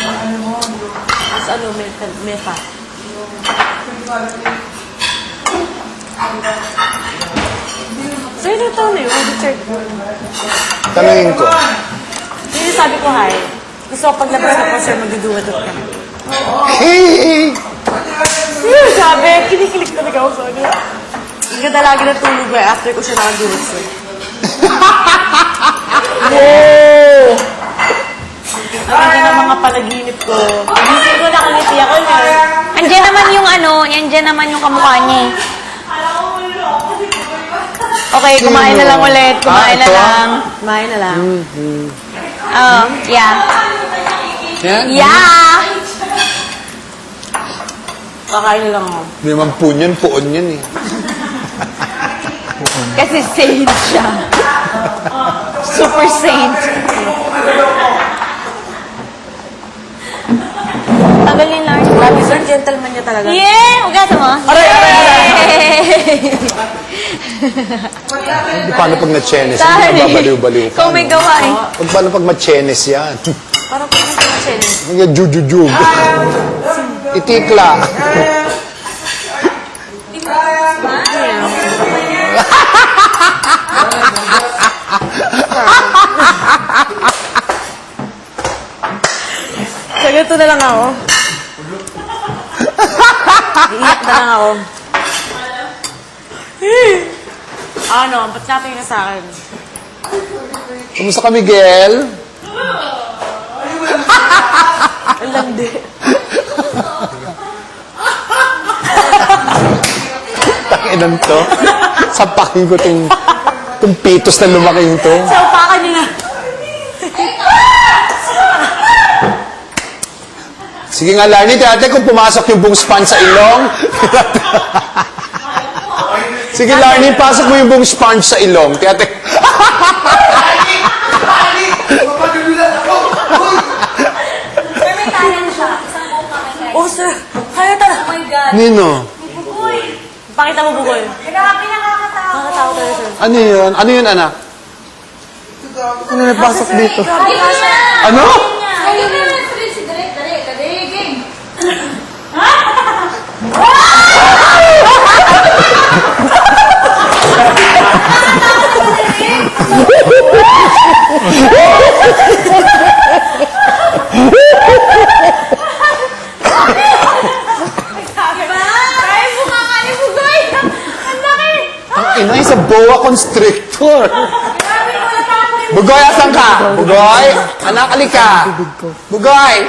Tapos ano, may fat. So, yun yung taon na yun, Richard. Tanungin ko. Yun yung sabi ko, hi. Gusto ko paglabas na po, sir, magduduwadot ka na. Hey! Yun, sabi, kinikilig talaga ako sa ano. Ang ganda lagi na tulog ko after ko siya nakaduwas. Oh! Ang ganda ng mga panaginip ko. Hindi ko nakangiti ako na. Andiyan naman yung ano, andiyan naman yung kamukha niya eh. Okay, kumain na lang ulit. Kumain na ito? lang. Kumain na lang. Oh, yeah. Yan? Yeah! Kakain na lang ako. Hindi naman puon yan eh. Kasi saint siya. Super saint. Tagalin lang. Grabe, sir, gentleman niya talaga. Yeah! Ugasa mo. Aray, aray, Paano pag na-chenes? Sorry. Hindi nababaliw-baliw ka. Ikaw may gawa eh. Paano pag ma-chenes yan? Parang pag nasa chin. Nag-jujujug. Itikla. So, ganito na lang ako. Iiyak na lang ako. Ano, ba't natin na sa akin? Kumusta ka, Miguel? Ang landi. Takinan to. Sapakin ko itong pitos na lumaking to. Sa upakan niya na. Sige nga, Larny, ate, kung pumasok yung buong span sa ilong. Sige, Larny, pasok mo yung buong sponge sa ilong. Ate. Oh, sir. Kaya talaga. Oh my God. Nino? Pakita mo, Bugoy. Grabe, nakakatawa talaga, sir. Ano yun? Ano yun, anak? Ano napasok dito? Ano? Ang ina, isa boa constrictor. Bugoy, asan ka? Bugoy? Anak, alika. Bugoy!